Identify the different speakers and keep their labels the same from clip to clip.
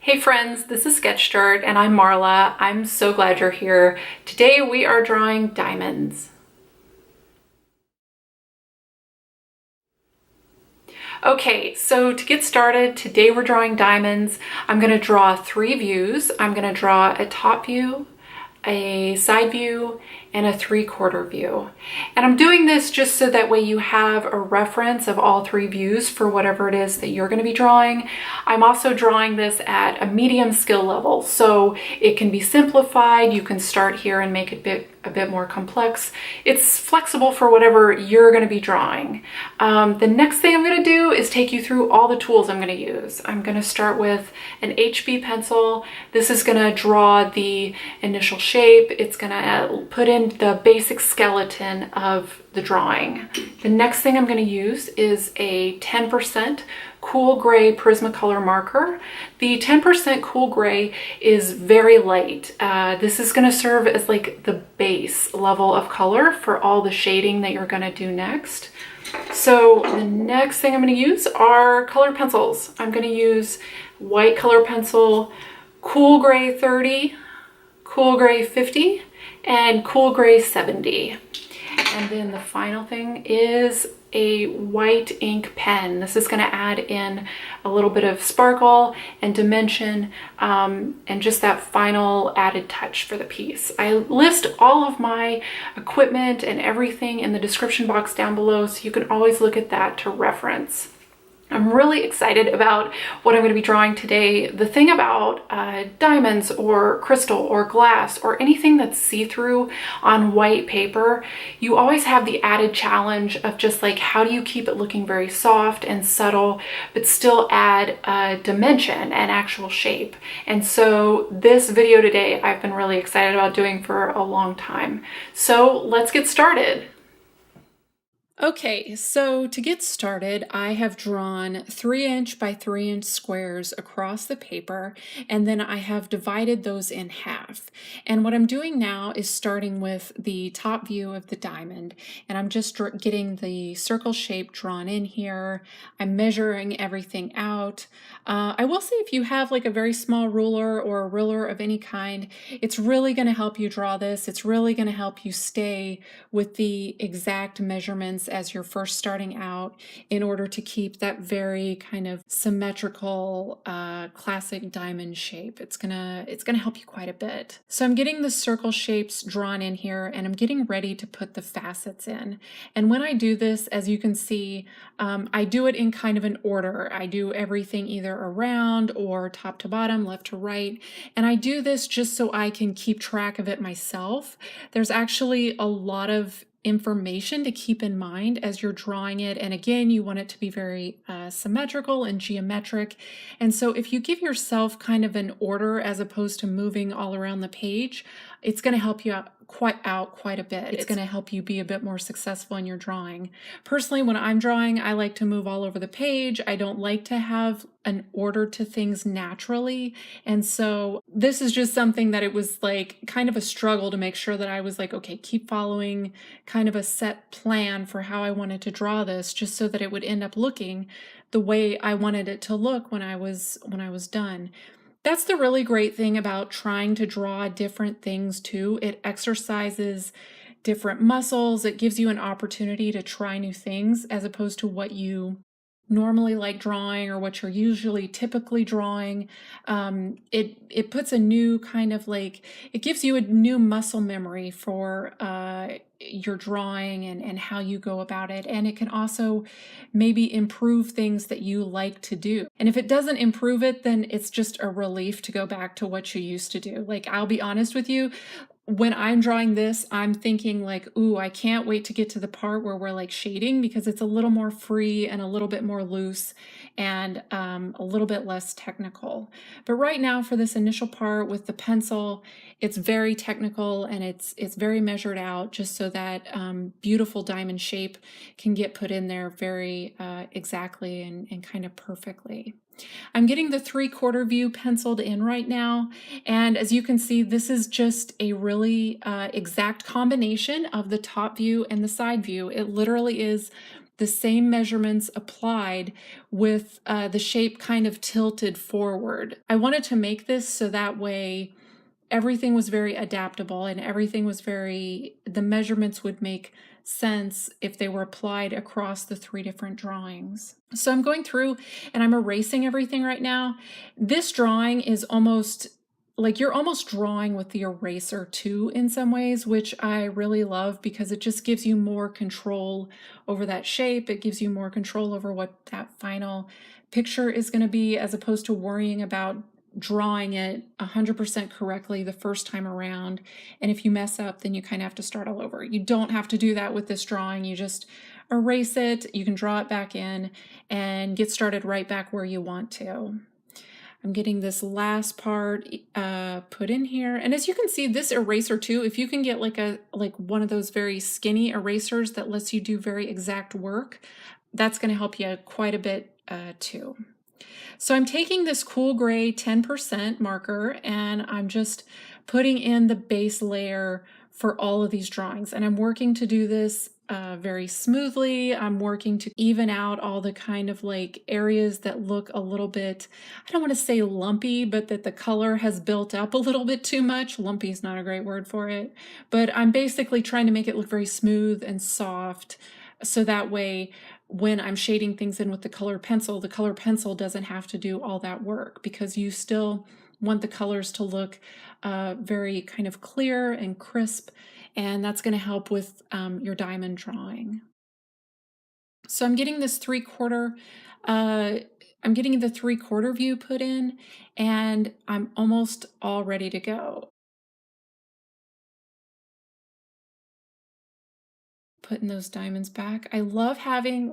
Speaker 1: Hey friends, this is Sketch-Dirt and I'm Marla. I'm so glad you're here. Today we are drawing diamonds. Okay, so to get started, today we're drawing diamonds. I'm going to draw 3 views. I'm going to draw a top view, a side view, and a 3/4 view. And I'm doing this just so that way you have a reference of all 3 views for whatever it is that you're going to be drawing. I'm also drawing this at a medium skill level, so it can be simplified. You can start here and make it a bit more complex. It's flexible for whatever you're going to be drawing. The next thing I'm going to do is take you through all the tools I'm going to use. I'm going to start with an HB pencil. This is going to draw the initial shape. It's going to put in the basic skeleton of the drawing. The next thing I'm going to use is a 10% cool gray Prismacolor marker. The 10% cool gray is very light. This is going to serve as like the base level of color for all the shading that you're going to do next. So the next thing I'm going to use are colored pencils. I'm going to use white color pencil, cool gray 30, cool gray 50, and cool gray 70. And then the final thing is a white ink pen. This is going to add in a little bit of sparkle and dimension and just that final added touch for the piece. I list all of my equipment and everything in the description box down below, so you can always look at that to reference. I'm really excited about what I'm going to be drawing today. The thing about diamonds or crystal or glass or anything that's see-through on white paper, you always have the added challenge of just like, how do you keep it looking very soft and subtle, but still add dimension and actual shape? And so this video today, I've been really excited about doing for a long time. So let's get started. Okay, so to get started, I have drawn 3" by 3" squares across the paper, and then I have divided those in half. And what I'm doing now is starting with the top view of the diamond, and I'm just getting the circle shape drawn in here. I'm measuring everything out. I will say if you have like a very small ruler or a ruler of any kind, it's really going to help you draw this. It's really going to help you stay with the exact measurements as you're first starting out in order to keep that very kind of symmetrical classic diamond shape. It's gonna help you quite a bit. So I'm getting the circle shapes drawn in here and I'm getting ready to put the facets in. And when I do this, as you can see, I do it in kind of an order. I do everything either around or top to bottom, left to right. And I do this just so I can keep track of it myself. There's actually a lot of information to keep in mind as you're drawing it. And again, you want it to be very symmetrical and geometric. And so if you give yourself kind of an order as opposed to moving all around the page, it's going to help you out quite a bit. It's going to help you be a bit more successful in your drawing. Personally, when I'm drawing, I like to move all over the page. I don't like to have an order to things naturally. And so this is just something that it was like kind of a struggle to make sure that I was like, okay, keep following kind of a set plan for how I wanted to draw this, just so that it would end up looking the way I wanted it to look when I was done. That's the really great thing about trying to draw different things too. It exercises different muscles. It gives you an opportunity to try new things as opposed to what you normally like drawing or what you're usually typically drawing. It puts a new kind of like, it gives you a new muscle memory for your drawing and how you go about it. And it can also maybe improve things that you like to do. And if it doesn't improve it, then it's just a relief to go back to what you used to do. Like, I'll be honest with you, when I'm drawing this, I'm thinking like, ooh, I can't wait to get to the part where we're like shading, because it's a little more free and a little bit more loose and a little bit less technical. But right now for this initial part with the pencil, it's very technical and it's very measured out, just so that beautiful diamond shape can get put in there very exactly and kind of perfectly. I'm getting the 3/4 view penciled in right now, and as you can see, this is just a really exact combination of the top view and the side view. It literally is the same measurements applied with the shape kind of tilted forward. I wanted to make this so that way everything was very adaptable and the measurements would make sense if they were applied across the 3 different drawings. So I'm going through and I'm erasing everything right now. This drawing is almost like you're almost drawing with the eraser too in some ways, which I really love because it just gives you more control over that shape. It gives you more control over what that final picture is going to be, as opposed to worrying about drawing it 100% correctly the first time around. And if you mess up, then you kind of have to start all over. You don't have to do that with this drawing. You just erase it. You can draw it back in and get started right back where you want to. I'm getting this last part put in here. And as you can see, this eraser too, if you can get like one of those very skinny erasers that lets you do very exact work, that's going to help you quite a bit too. So I'm taking this cool gray 10% marker and I'm just putting in the base layer for all of these drawings. And I'm working to do this very smoothly. I'm working to even out all the kind of like areas that look a little bit, I don't want to say lumpy, but that the color has built up a little bit too much. Lumpy is not a great word for it, but I'm basically trying to make it look very smooth and soft. So that way, when I'm shading things in with the colored pencil doesn't have to do all that work, because you still want the colors to look very kind of clear and crisp, and that's going to help with your diamond drawing. So I'm getting this 3/4, I'm getting the 3/4 view put in, and I'm almost all ready to go. Putting those diamonds back. I love having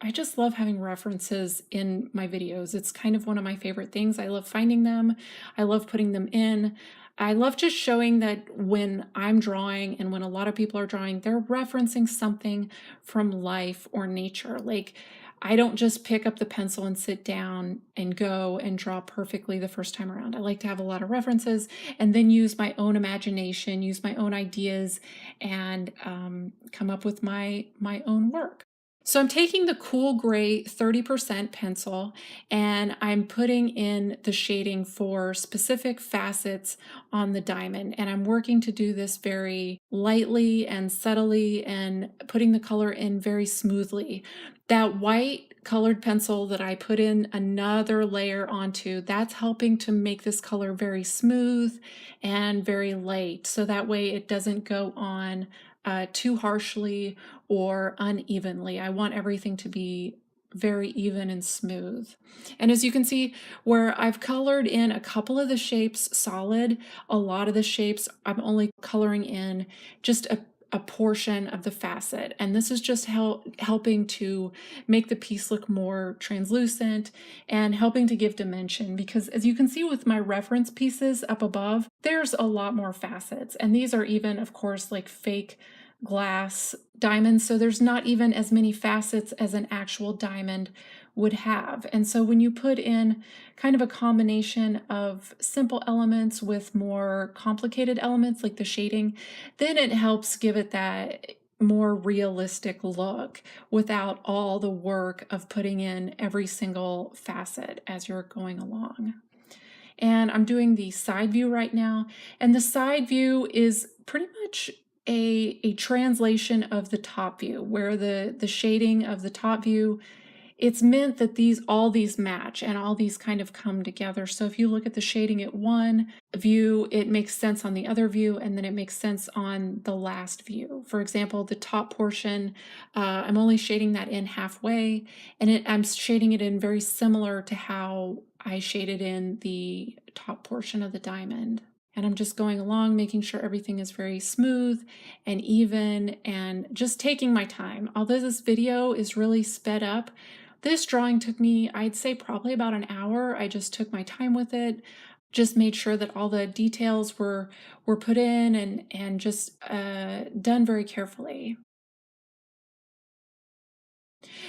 Speaker 1: I just love having references in my videos. It's kind of one of my favorite things. I love finding them. I love putting them in. I love just showing that when I'm drawing and when a lot of people are drawing, they're referencing something from life or nature. Like, I don't just pick up the pencil and sit down and go and draw perfectly the first time around. I like to have a lot of references and then use my own imagination, use my own ideas, and come up with my own work. So I'm taking the cool gray 30% pencil and I'm putting in the shading for specific facets on the diamond. And I'm working to do this very lightly and subtly and putting the color in very smoothly. That white colored pencil that I put in another layer onto, that's helping to make this color very smooth and very light. So that way it doesn't go on too harshly or unevenly. I want everything to be very even and smooth. And as you can see, where I've colored in a couple of the shapes solid, a lot of the shapes I'm only coloring in just a portion of the facet. And this is just helping to make the piece look more translucent and helping to give dimension, because as you can see with my reference pieces up above, there's a lot more facets. And these are even, of course, like fake glass diamonds, so there's not even as many facets as an actual diamond would have. And so when you put in kind of a combination of simple elements with more complicated elements like the shading, then it helps give it that more realistic look without all the work of putting in every single facet as you're going along. And I'm doing the side view right now, and the side view is pretty much a translation of the top view, where the shading of the top view, it's meant that all these match and all these kind of come together. So if you look at the shading at one view, it makes sense on the other view, and then it makes sense on the last view. For example, the top portion, I'm only shading that in halfway, and I'm shading it in very similar to how I shaded in the top portion of the diamond. And I'm just going along, making sure everything is very smooth and even, and just taking my time. Although this video is really sped up, this drawing took me, I'd say, probably about an hour. I just took my time with it, just made sure that all the details were put in and just done very carefully.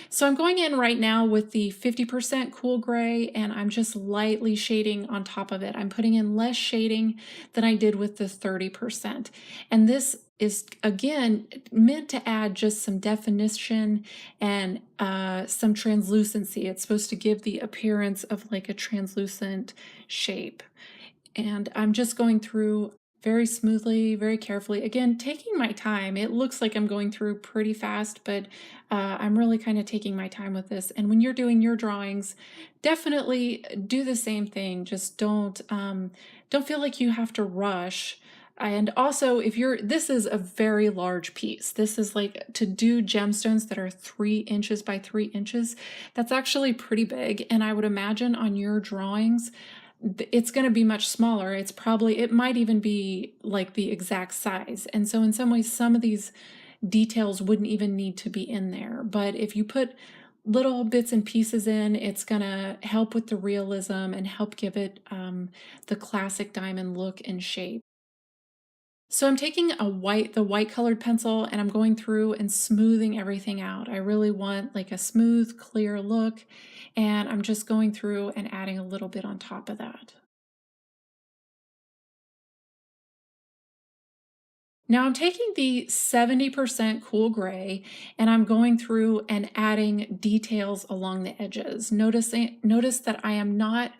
Speaker 1: So I'm going in right now with the 50% cool gray, and I'm just lightly shading on top of it. I'm putting in less shading than I did with the 30%. And this is, again, meant to add just some definition and some translucency. It's supposed to give the appearance of like a translucent shape. And I'm just going through very smoothly, very carefully. Again, taking my time. It looks like I'm going through pretty fast, but I'm really kind of taking my time with this. And when you're doing your drawings, definitely do the same thing. Just don't feel like you have to rush. And also, this is a very large piece. This is like to do gemstones that are 3 inches by 3 inches. That's actually pretty big. And I would imagine on your drawings, it's going to be much smaller. It might even be like the exact size. And so in some ways, some of these details wouldn't even need to be in there. But if you put little bits and pieces in, it's going to help with the realism and help give it the classic diamond look and shape. So I'm taking the white colored pencil, and I'm going through and smoothing everything out. I really want like a smooth, clear look, and I'm just going through and adding a little bit on top of that. Now I'm taking the 70% cool gray, and I'm going through and adding details along the edges. Notice that I am not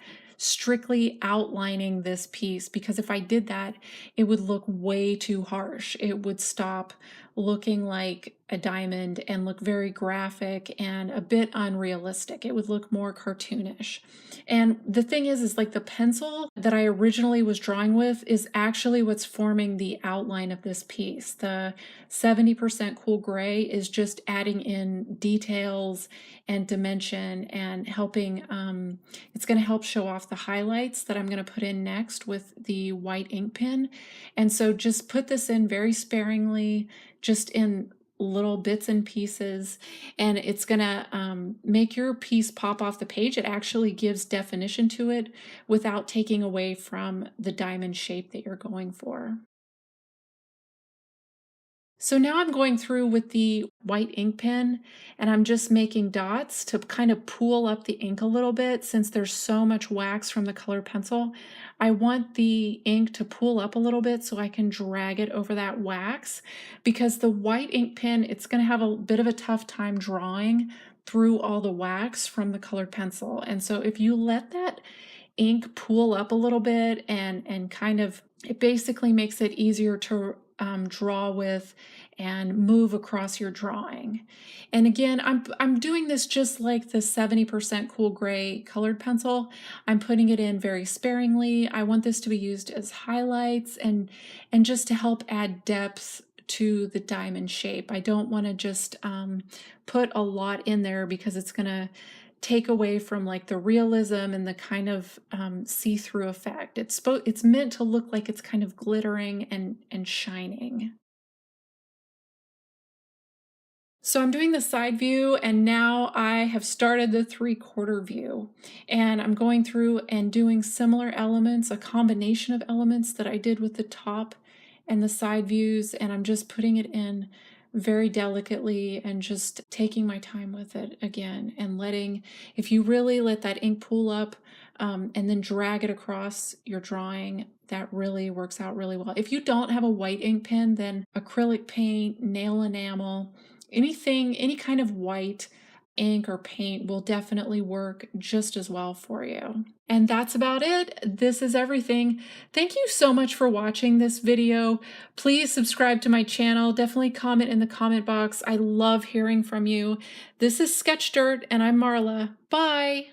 Speaker 1: strictly outlining this piece, because if I did that, it would look way too harsh. It would stop looking like a diamond and look very graphic and a bit unrealistic. It would look more cartoonish. And the thing is like the pencil that I originally was drawing with is actually what's forming the outline of this piece. The 70% cool gray is just adding in details and dimension and helping, it's going to help show off the highlights that I'm going to put in next with the white ink pen. And so just put this in very sparingly, just in little bits and pieces, and it's gonna make your piece pop off the page. It actually gives definition to it without taking away from the diamond shape that you're going for. So now I'm going through with the white ink pen, and I'm just making dots to kind of pool up the ink a little bit. Since there's so much wax from the colored pencil, I want the ink to pool up a little bit so I can drag it over that wax, because the white ink pen, it's going to have a bit of a tough time drawing through all the wax from the colored pencil. And so if you let that ink pool up a little bit and kind of, it basically makes it easier to draw with and move across your drawing. And again, I'm doing this just like the 70% cool gray colored pencil. I'm putting it in very sparingly. I want this to be used as highlights and just to help add depth to the diamond shape. I don't want to just put a lot in there, because it's going to take away from like the realism and the kind of see-through effect. It's meant to look like it's kind of glittering and shining. So I'm doing the side view, and now I have started the 3/4 view, and I'm going through and doing similar elements, a combination of elements that I did with the top and the side views, and I'm just putting it in very delicately and just taking my time with it again, and if you really let that ink pool up and then drag it across your drawing, that really works out really well. If you don't have a white ink pen, then acrylic paint, nail enamel, any kind of white ink or paint will definitely work just as well for you. And that's about it. This is everything. Thank you so much for watching this video. Please subscribe to my channel. Definitely comment in the comment box. I love hearing from you. This is Sketch Dirt, and I'm Marla. Bye!